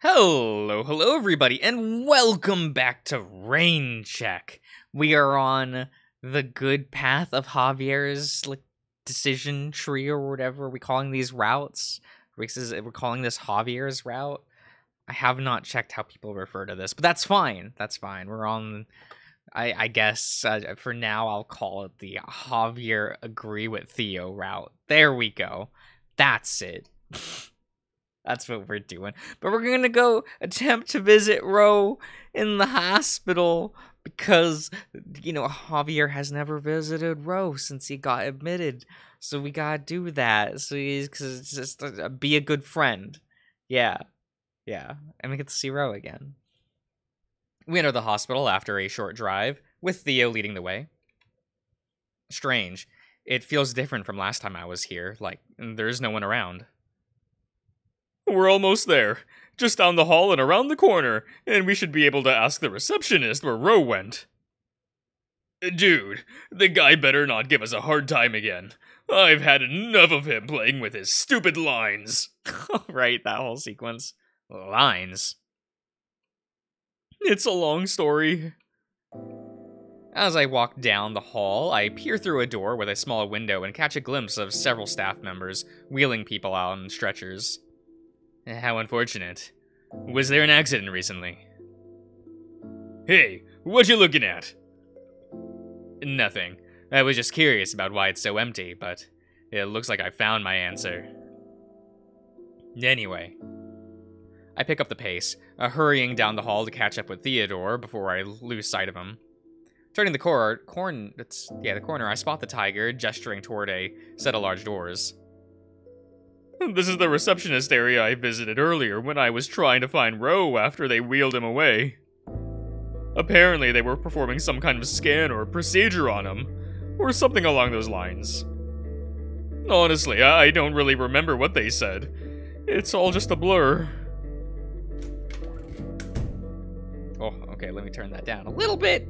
Hello everybody, and welcome back to Rain Check. We are on the good path of Javier's decision tree or whatever. Are we calling these routes? We're calling this Javier's route. I have not checked how people refer to this, but that's fine. That's fine. We're on. I guess for now I'll call it the Javier agree with Theo route. There we go. That's it. That's what we're doing. But we're gonna go attempt to visit Ro in the hospital because, Javier has never visited Ro since he got admitted. So we gotta do that. So because it's just be a good friend. Yeah. And we get to see Ro again. We enter the hospital after a short drive, with Theo leading the way. Strange. It feels different from last time I was here. There's no one around. We're almost there. Just down the hall and around the corner, and we should be able to ask the receptionist where Ro went. Dude, the guy better not give us a hard time again. I've had enough of him playing with his stupid lines. Right, that whole sequence. Lines. It's a long story. As I walk down the hall, I peer through a door with a small window and catch a glimpse of several staff members wheeling people out on stretchers. How unfortunate. Was there an accident recently? Hey, what you looking at? Nothing. I was just curious about why it's so empty, but it looks like I found my answer. Anyway, I pick up the pace, hurrying down the hall to catch up with Theodore before I lose sight of him. Turning the corner, I spot the tiger gesturing toward a set of large doors. This is the receptionist area I visited earlier when I was trying to find Ro after they wheeled him away. Apparently they were performing some kind of scan or procedure on him, or something along those lines. Honestly, I don't really remember what they said. It's all just a blur. Oh, okay, let me turn that down a little bit.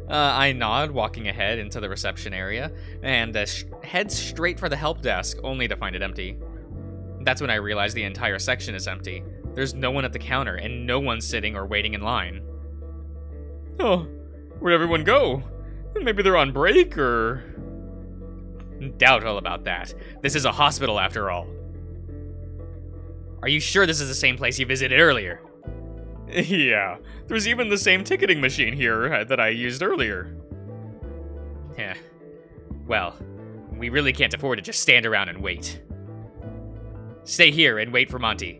I nod, walking ahead into the reception area, and head straight for the help desk, only to find it empty. That's when I realize the entire section is empty. There's no one at the counter, and no one sitting or waiting in line. Oh, where'd everyone go? Maybe they're on break, or... Doubt all about that. This is a hospital, after all. Are you sure this is the same place you visited earlier? Yeah, there's even the same ticketing machine here that I used earlier. Yeah. Well, we really can't afford to just stand around and wait. Stay here and wait for Monty.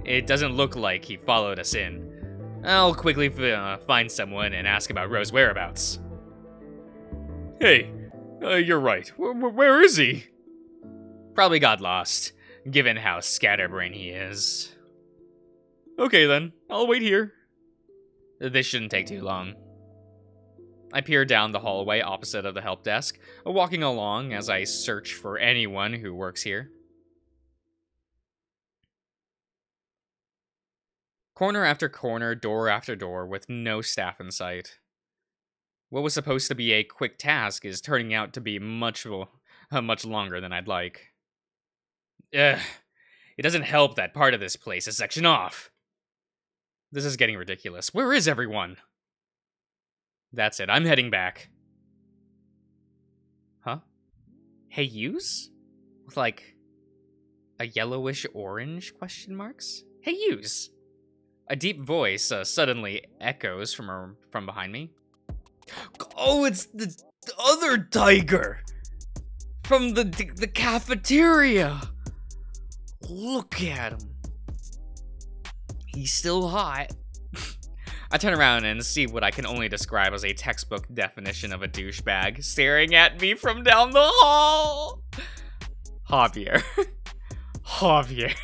It doesn't look like he followed us in. I'll quickly find someone and ask about Ro's whereabouts. Hey, you're right. Where is he? Probably got lost, given how scatterbrained he is. Okay then, I'll wait here. This shouldn't take too long. I peer down the hallway opposite of the help desk, walking along as I search for anyone who works here. Corner after corner, door after door, with no staff in sight. What was supposed to be a quick task is turning out to be much longer than I'd like. Ugh. It doesn't help that part of this place is sectioned off. This is getting ridiculous. Where is everyone? That's it, I'm heading back. Huh? Hey, yous? With a yellowish orange question marks? Hey, yous! A deep voice suddenly echoes from behind me. Oh, it's the other tiger! From the cafeteria! Look at him. He's still hot. I turn around and see what I can only describe as a textbook definition of a douchebag staring at me from down the hall. Javier. Javier.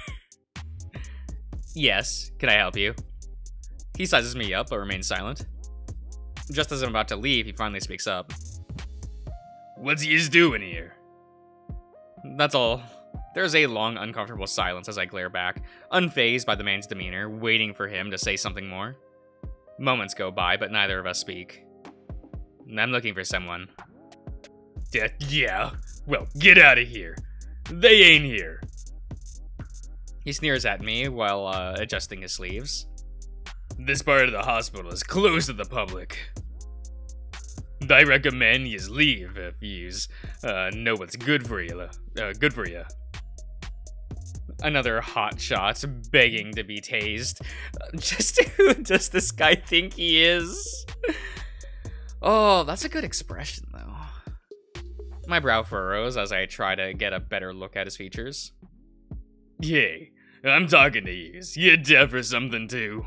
Yes, can I help you? He sizes me up, but remains silent. Just as I'm about to leave, he finally speaks up. What's yous doing here? That's all. There's a long, uncomfortable silence as I glare back, unfazed by the man's demeanor, waiting for him to say something more. Moments go by, but neither of us speak. I'm looking for someone. Yeah? Well, get out of here. They ain't here. He sizes me up, but remains silent. Just as I'm about to leave, he finally speaks up. What's yous doing here? That's all. There's a long, uncomfortable silence as I glare back, unfazed by the man's demeanor, waiting for him to say something more. Moments go by, but neither of us speak. I'm looking for someone. Yeah. Well, get out of here. They ain't here. He sneers at me while adjusting his sleeves. This part of the hospital is closed to the public. I recommend you leave if you know what's good for you. Another hot shot begging to be tased. Just who does this guy think he is? Oh, that's a good expression, though. My brow furrows as I try to get a better look at his features. Hey, I'm talking to you. You deaf or something, too?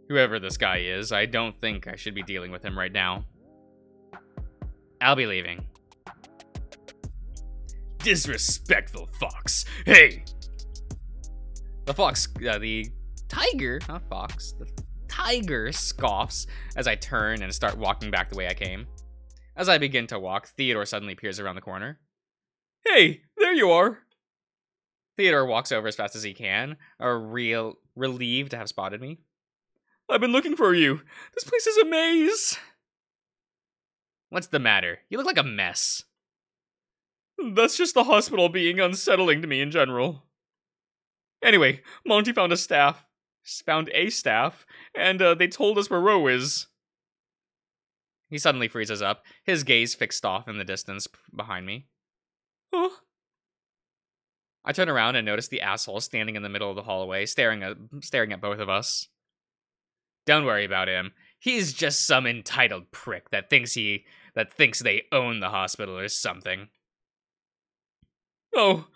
Whoever this guy is, I don't think I should be dealing with him right now. I'll be leaving. Disrespectful fox. Hey! The tiger, not fox, the tiger scoffs as I turn and start walking back the way I came. As I begin to walk, Theodore suddenly peers around the corner. Hey, there you are! Theodore walks over as fast as he can, relieved to have spotted me. I've been looking for you. This place is a maze. What's the matter? You look like a mess. That's just the hospital being unsettling to me in general. Anyway, Monty found a staff, and they told us where Ro is. He suddenly freezes up, his gaze fixed off in the distance behind me. Huh? I turn around and notice the asshole standing in the middle of the hallway, staring at both of us. Don't worry about him. He's just some entitled prick that thinks they own the hospital or something. Oh,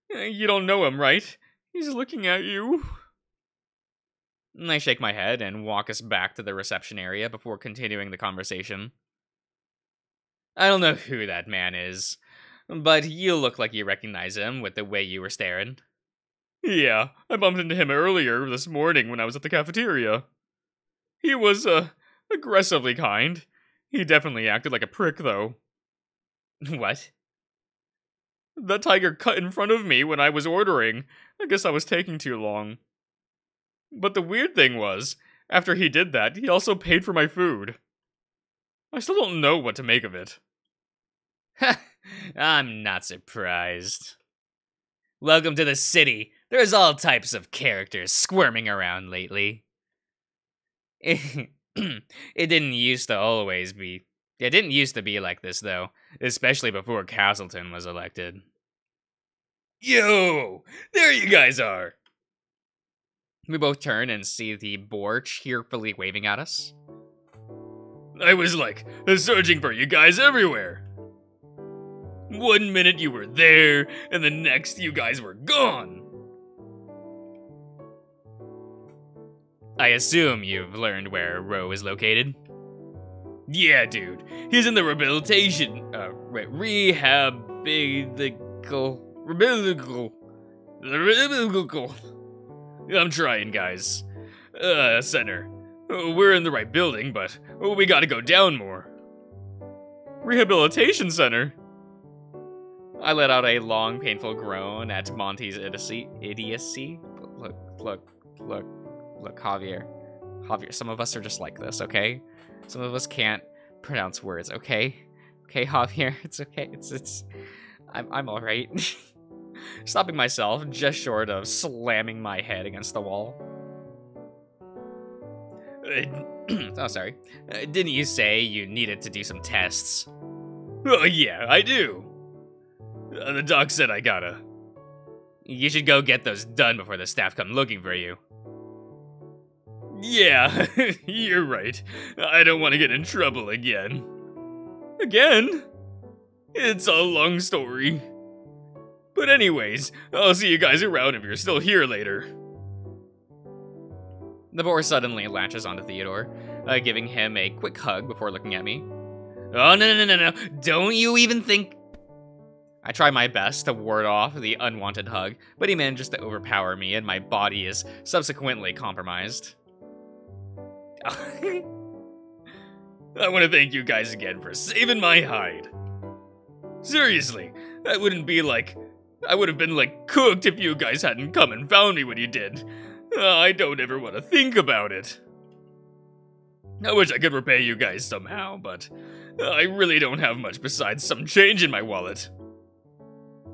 you don't know him, right? He's looking at you. I shake my head and walk us back to the reception area before continuing the conversation. I don't know who that man is, but you look like you recognize him with the way you were staring. Yeah, I bumped into him earlier this morning when I was at the cafeteria. He was, aggressively kind. He definitely acted like a prick, though. What? That tiger cut in front of me when I was ordering. I guess I was taking too long. But the weird thing was, after he did that, he also paid for my food. I still don't know what to make of it. I'm not surprised. Welcome to the city. There's all types of characters squirming around lately. It didn't used to be like this, though, especially before Castleton was elected. Yo! There you guys are! We both turn and see the boar cheerfully waving at us. I was searching for you guys everywhere. 1 minute you were there, and the next you guys were gone. I assume you've learned where Ro is located? Yeah, dude. He's in the rehabilitation I'm trying, guys. Center. We're in the right building, but we gotta go down more. Rehabilitation center? I let out a long, painful groan at Monty's idiocy. Look, Javier. Javier, some of us are just like this, okay? Some of us can't pronounce words, okay? Okay, Javier, it's okay. I'm alright. Stopping myself just short of slamming my head against the wall. Oh, sorry. Didn't you say you needed to do some tests? Oh, yeah, I do. The doc said I gotta. You should go get those done before the staff come looking for you. Yeah, you're right. I don't want to get in trouble again. Again? It's a long story. But anyways, I'll see you guys around if you're still here later. The boar suddenly latches onto Theodore, giving him a quick hug before looking at me. Oh, no. Don't you even think... I try my best to ward off the unwanted hug, but he manages to overpower me and my body is subsequently compromised. I want to thank you guys again for saving my hide. Seriously, I would have been cooked if you guys hadn't come and found me when you did. I don't ever want to think about it. I wish I could repay you guys somehow, but I really don't have much besides some change in my wallet.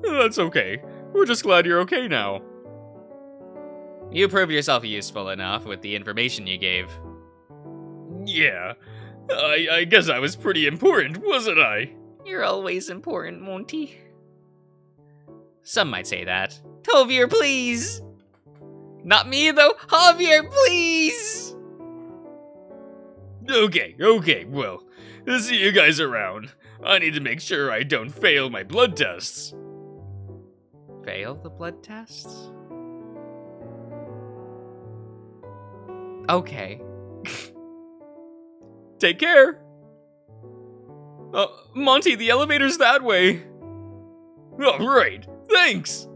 That's okay. We're just glad you're okay now. You proved yourself useful enough with the information you gave. Yeah, I guess I was pretty important, wasn't I? You're always important, Monty. Some might say that. Javier, please! Not me, though. Javier, please! Okay, well, see you guys around. I need to make sure I don't fail my blood tests. Fail the blood tests? Okay. Take care. Monty, the elevator's that way. Oh, right. Thanks.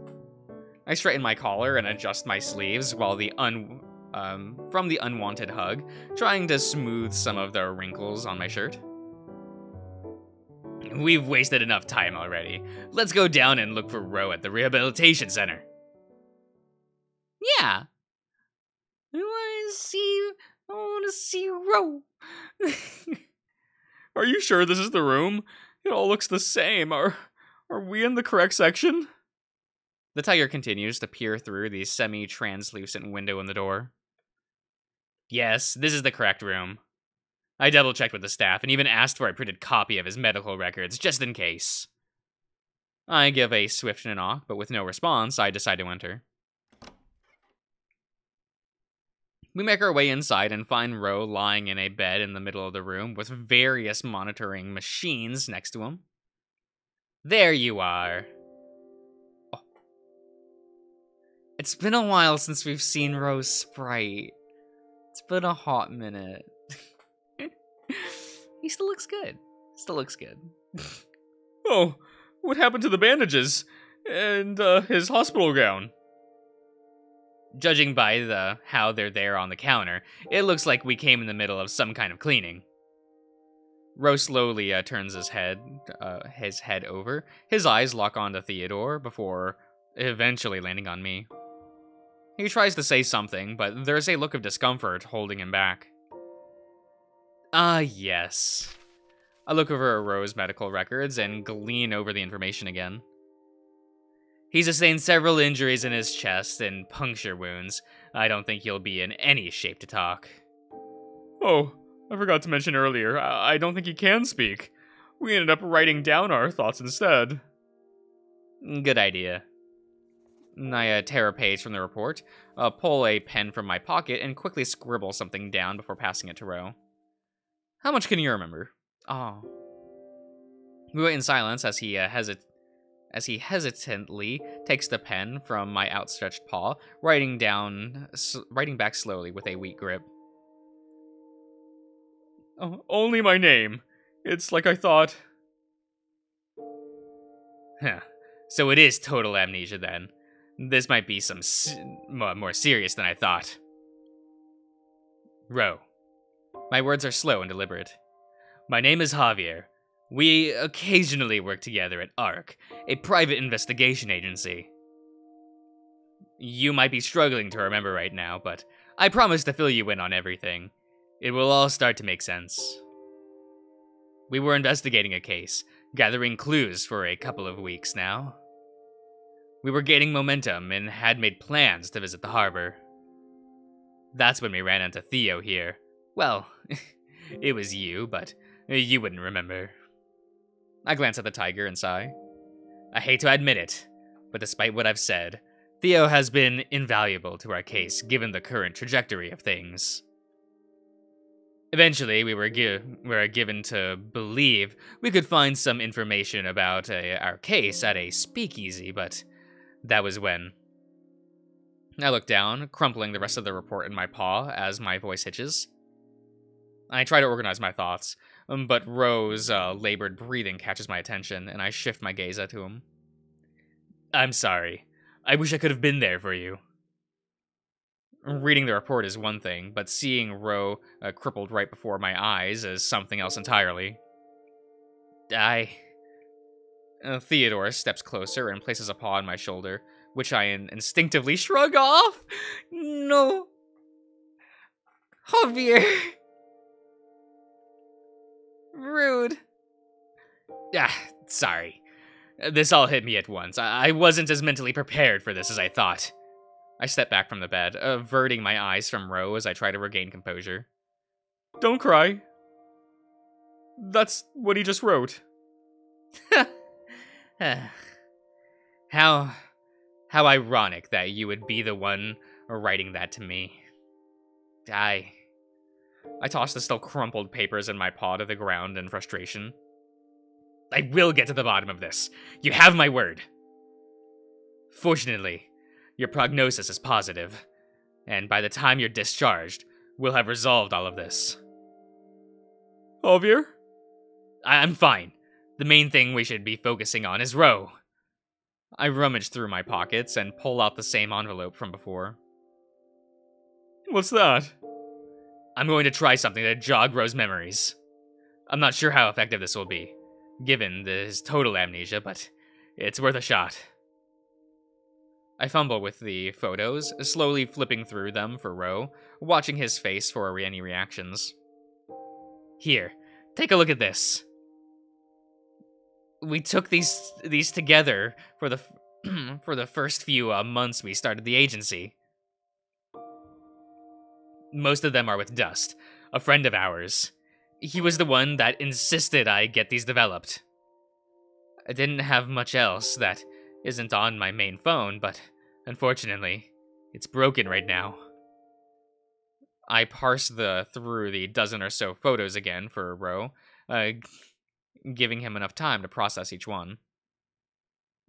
I straighten my collar and adjust my sleeves while from the unwanted hug, trying to smooth some of the wrinkles on my shirt. We've wasted enough time already. Let's go down and look for Ro at the rehabilitation center. Yeah. I want to see Ro. Are you sure this is the room? It all looks the same. Are we in the correct section? The tiger continues to peer through the semi-translucent window in the door. Yes, this is the correct room. I double-checked with the staff and even asked for a printed copy of his medical records, just in case. I give a swift knock, but with no response, I decide to enter. We make our way inside and find Ro lying in a bed in the middle of the room with various monitoring machines next to him. There you are. Oh. It's been a while since we've seen Ro's sprite. It's been a hot minute. He still looks good. Oh, what happened to the bandages? And, his hospital gown? Judging by how they're there on the counter, it looks like we came in the middle of some kind of cleaning. Ro slowly turns his head over. His eyes lock onto Theodore before eventually landing on me. He tries to say something, but there's a look of discomfort holding him back. Yes. I look over at Ro's medical records and glean over the information again. He sustained several injuries in his chest and puncture wounds. I don't think he'll be in any shape to talk. Oh, I forgot to mention earlier, I don't think he can speak. We ended up writing down our thoughts instead. Good idea. I tear a page from the report, pull a pen from my pocket, and quickly scribble something down before passing it to Ro. How much can you remember? Oh. We wait in silence as he hesitantly takes the pen from my outstretched paw, writing back slowly with a weak grip. Oh, only my name. It's like I thought. Huh. So it is total amnesia then. This might be some more serious than I thought. Ro. My words are slow and deliberate. My name is Javier. We occasionally work together at ARC, a private investigation agency. You might be struggling to remember right now, but I promise to fill you in on everything. It will all start to make sense. We were investigating a case, gathering clues for a couple of weeks now. We were gaining momentum and had made plans to visit the harbor. That's when we ran into Theo here. Well, it was you, but you wouldn't remember. I glance at the tiger and sigh. I hate to admit it, but despite what I've said, Theo has been invaluable to our case given the current trajectory of things. Eventually, we were given to believe we could find some information about our case at a speakeasy, but that was when. I look down, crumpling the rest of the report in my paw as my voice hitches. I try to organize my thoughts, but Ro's labored breathing catches my attention, and I shift my gaze to him. I'm sorry. I wish I could have been there for you. Reading the report is one thing, but seeing Ro crippled right before my eyes is something else entirely. Theodore steps closer and places a paw on my shoulder, which I instinctively shrug off. No. Javier. Rude. Sorry. This all hit me at once. I wasn't as mentally prepared for this as I thought. I step back from the bed, averting my eyes from Ro as I try to regain composure. Don't cry. That's what he just wrote. How ironic that you would be the one writing that to me. I toss the still crumpled papers in my paw to the ground in frustration. I will get to the bottom of this. You have my word. Fortunately, your prognosis is positive, and by the time you're discharged, we'll have resolved all of this. Javier? I'm fine. The main thing we should be focusing on is Ro. I rummage through my pockets and pull out the same envelope from before. What's that? I'm going to try something to jog Ro's memories. I'm not sure how effective this will be, given his total amnesia, but it's worth a shot. I fumble with the photos, slowly flipping through them for Ro, watching his face for any reactions. Here, take a look at this. We took these together for the for the first few months we started the agency. Most of them are with Dust, a friend of ours. He was the one that insisted I get these developed. I didn't have much else that isn't on my main phone, but unfortunately, it's broken right now. I parse through the dozen or so photos again for Ro, giving him enough time to process each one.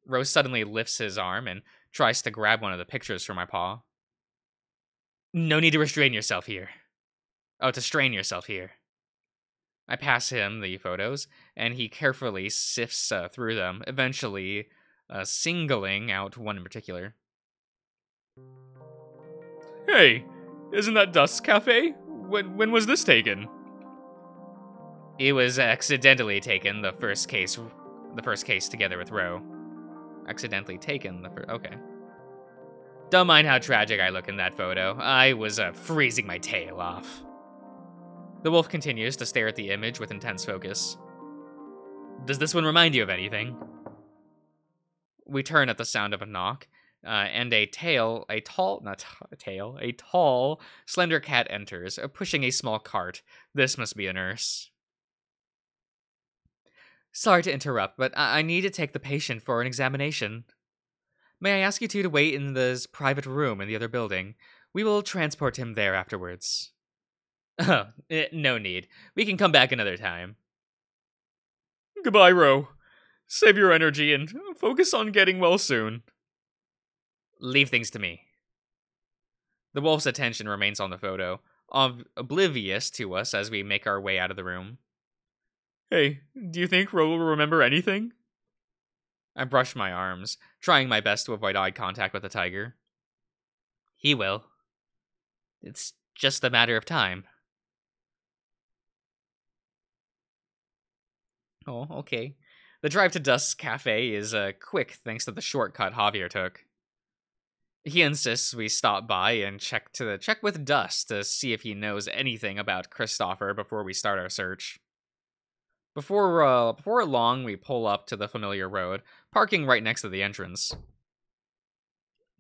Ro suddenly lifts his arm and tries to grab one of the pictures from my paw. No need to restrain yourself here. Oh, to strain yourself here. I pass him the photos, and he carefully sifts through them, eventually singling out one in particular. Hey, isn't that Dust's cafe? When was this taken? It was accidentally taken the first case together with Ro. Accidentally taken okay. Don't mind how tragic I look in that photo. I was freezing my tail off. The wolf continues to stare at the image with intense focus. Does this one remind you of anything? We turn at the sound of a knock, and a tall, slender cat enters, pushing a small cart. This must be a nurse. Sorry to interrupt, but I need to take the patient for an examination. May I ask you two to wait in this private room in the other building? We will transport him there afterwards. Oh, no need. We can come back another time. Goodbye, Ro. Save your energy and focus on getting well soon. Leave things to me. The wolf's attention remains on the photo, oblivious to us as we make our way out of the room. Hey, do you think Ro will remember anything? I brush my arms, trying my best to avoid eye contact with the tiger. He will. It's just a matter of time. Oh, okay. The drive to Dust's cafe is quick thanks to the shortcut Javier took. He insists we stop by and check with Dust to see if he knows anything about Christopher before we start our search. Before long, we pull up to the familiar road, parking right next to the entrance.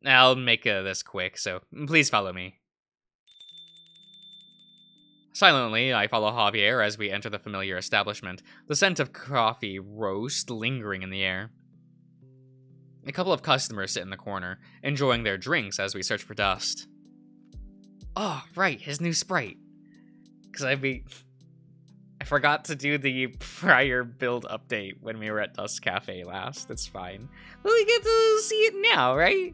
I'll make this quick, so please follow me. Silently, I follow Javier as we enter the familiar establishment, the scent of coffee roast lingering in the air. A couple of customers sit in the corner, enjoying their drinks as we search for Dust. Oh, right, his new Sprite. Because I forgot to do the prior build update when we were at Dust Cafe last. It's fine. Well, we get to see it now, right?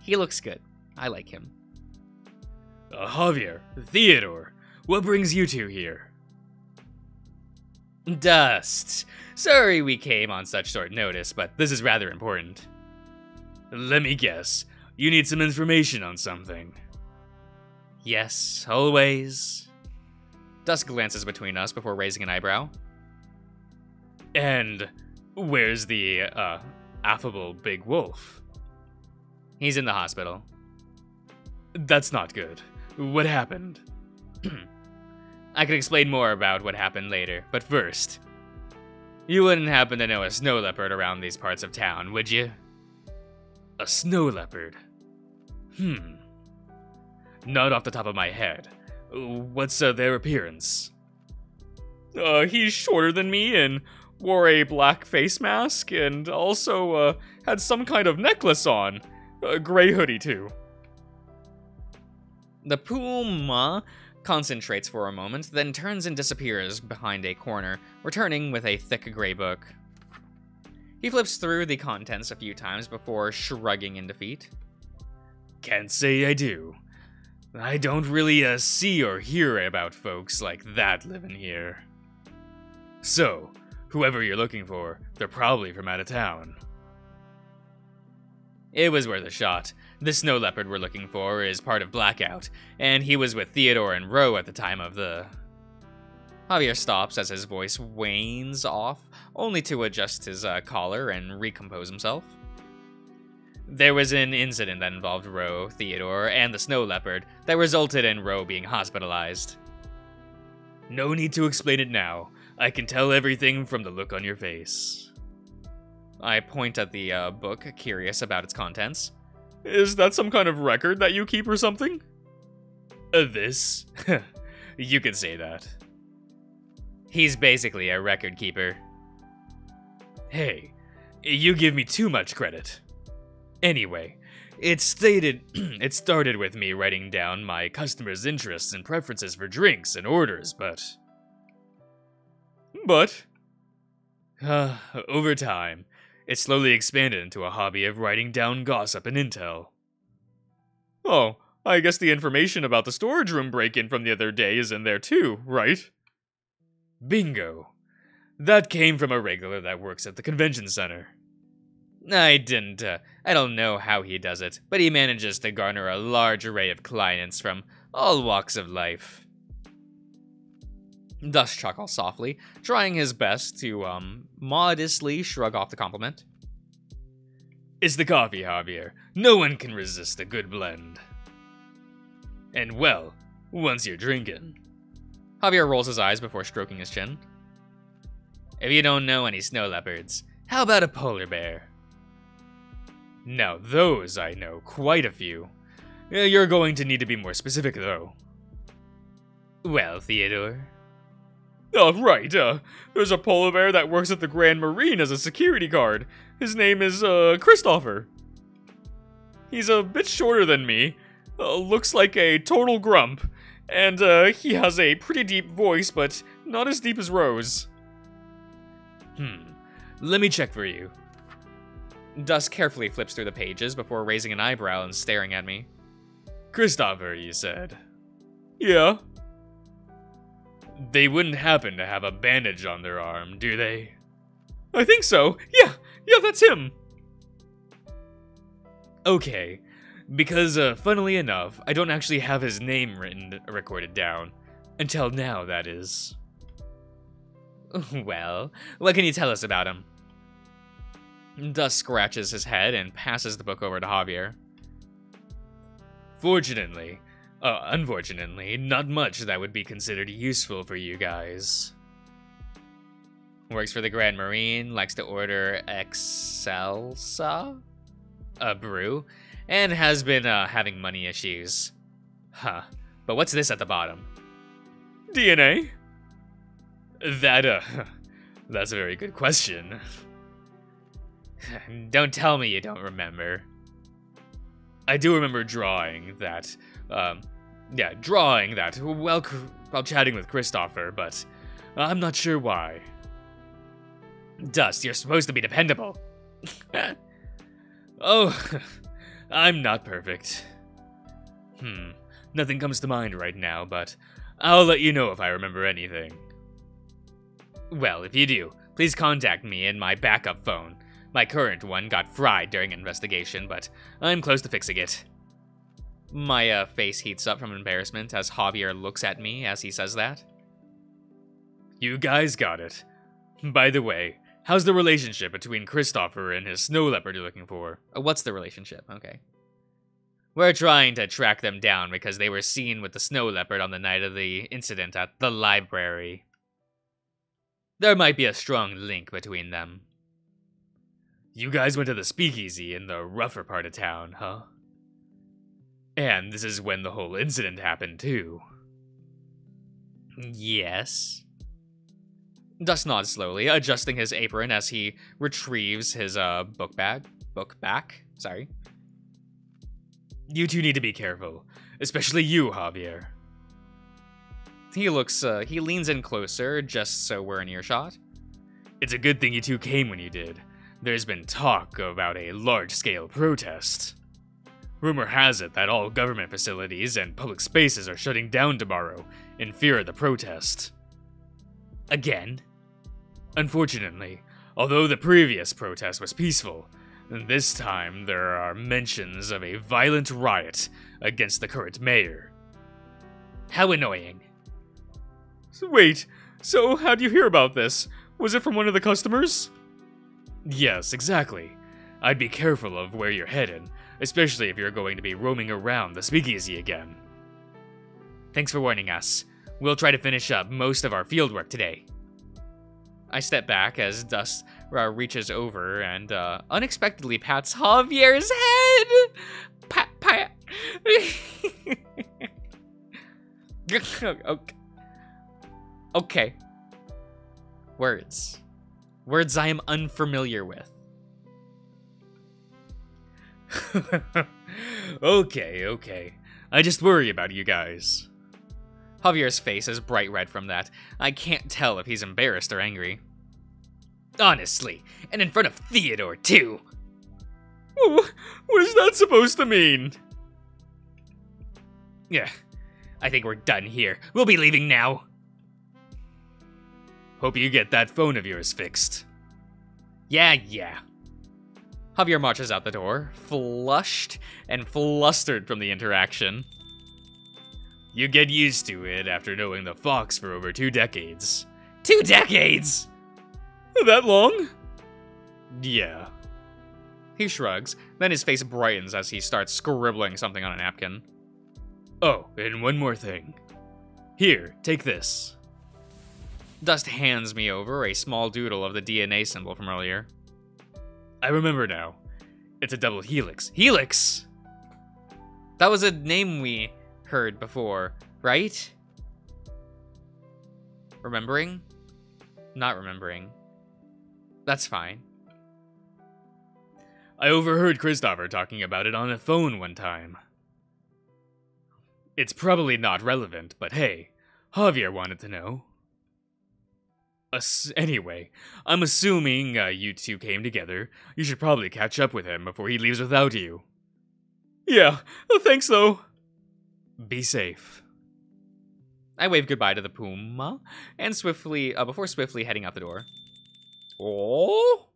He looks good. I like him. Javier, Theodore, what brings you two here? Dust. Sorry we came on such short notice, but this is rather important. Let me guess. You need some information on something. Yes, always. Dust glances between us before raising an eyebrow. And where's the, affable big wolf? He's in the hospital. That's not good. What happened? I can explain more about what happened later, but first, you wouldn't happen to know a snow leopard around these parts of town, would you? A snow leopard? Not off the top of my head. What's their appearance? He's shorter than me and wore a black face mask and also had some kind of necklace on. A gray hoodie, too. The Puma concentrates for a moment, then turns and disappears behind a corner, returning with a thick gray book. He flips through the contents a few times before shrugging in defeat. Can't say I do. I don't really see or hear about folks like that living here. So, whoever you're looking for, they're probably from out of town. It was worth a shot. The snow leopard we're looking for is part of Blackout, and he was with Theodore and Roe at the time of the... Javier stops as his voice wanes off, only to adjust his collar and recompose himself. There was an incident that involved Roe, Theodore, and the snow leopard that resulted in Roe being hospitalized. No need to explain it now. I can tell everything from the look on your face. I point at the book, curious about its contents. Is that some kind of record that you keep or something? This? You could say that. He's basically a record keeper. Hey, you give me too much credit. Anyway, it started with me writing down my customers' interests and preferences for drinks and orders, but... over time, it slowly expanded into a hobby of writing down gossip and intel. Oh, I guess the information about the storage room break-in from the other day is in there too, right? Bingo. That came from a regular that works at the convention center. I don't know how he does it, but he manages to garner a large array of clients from all walks of life. Dust chuckles softly, trying his best to, modestly shrug off the compliment. It's the coffee, Javier. No one can resist a good blend. And well, once you're drinking... Javier rolls his eyes before stroking his chin. If you don't know any snow leopards, how about a polar bear? Now those I know quite a few. You're going to need to be more specific, though. Well, Theodore... Oh, right, there's a polar bear that works at the Grand Marine as a security guard. His name is, Christopher. He's a bit shorter than me, looks like a total grump, and, he has a pretty deep voice, but not as deep as Rose. Let me check for you. Dust carefully flips through the pages before raising an eyebrow and staring at me. Christopher, you said? Yeah. They wouldn't happen to have a bandage on their arm, do they? I think so. Yeah, that's him. Okay, because, funnily enough, I don't actually have his name recorded down. Until now, that is. Well, what can you tell us about him? Dust scratches his head and passes the book over to Javier. Unfortunately, not much that would be considered useful for you guys. Works for the Grand Marine, likes to order Excelsa, a brew, and has been having money issues. Huh, but what's this at the bottom? DNA? That's a very good question. Don't tell me you don't remember. I do remember drawing that while chatting with Christopher, but I'm not sure why. Dust, you're supposed to be dependable. Oh, I'm not perfect. Nothing comes to mind right now, but I'll let you know if I remember anything. Well, if you do, please contact me in my backup phone. My current one got fried during investigation, but I'm close to fixing it. My face heats up from embarrassment as Javier looks at me as he says that. You guys got it. By the way, how's the relationship between Christopher and his snow leopard you're looking for? What's the relationship? Okay. We're trying to track them down because they were seen with the snow leopard on the night of the incident at the library. There might be a strong link between them. You guys went to the speakeasy in the rougher part of town, huh? And this is when the whole incident happened, too. Yes. Dust nods slowly, adjusting his apron as he retrieves his book back. Sorry. You two need to be careful, especially you, Javier. He leans in closer, just so we're in earshot. It's a good thing you two came when you did. There's been talk about a large-scale protest. Rumor has it that all government facilities and public spaces are shutting down tomorrow in fear of the protest. Again? Unfortunately, although the previous protest was peaceful, this time there are mentions of a violent riot against the current mayor. How annoying. Wait, so how'd you hear about this? Was it from one of the customers? Yes, exactly. I'd be careful of where you're headed, especially if you're going to be roaming around the speakeasy again. Thanks for warning us. We'll try to finish up most of our fieldwork today. I step back as Dust reaches over and unexpectedly pats Javier's head. Pat. Okay. Words I am unfamiliar with. Okay. I just worry about you guys. Javier's face is bright red from that. I can't tell if he's embarrassed or angry. Honestly, and in front of Theodore, too. What is that supposed to mean? Yeah, I think we're done here. We'll be leaving now. Hope you get that phone of yours fixed. Yeah. Javier marches out the door, flushed and flustered from the interaction. You get used to it after knowing the Fox for over 2 decades. 2 decades?! That long? Yeah. He shrugs, then his face brightens as he starts scribbling something on a napkin. Oh, and one more thing. Here, take this. Dust hands me over a small doodle of the DNA symbol from earlier. I remember now. It's a double helix. Helix! That was a name we heard before, right? Remembering? Not remembering. That's fine. I overheard Christopher talking about it on the phone one time. It's probably not relevant, but hey, Javier wanted to know. Anyway, I'm assuming you two came together. You should probably catch up with him before he leaves without you. Yeah, thanks though. Be safe. I wave goodbye to the Puma, and before swiftly heading out the door. Oh?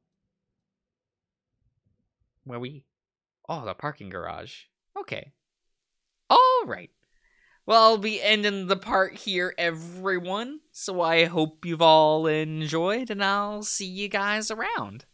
Where we? Oh, the parking garage. Okay. Alright. Well, I'll be ending the part here, everyone. So I hope you've all enjoyed, and I'll see you guys around.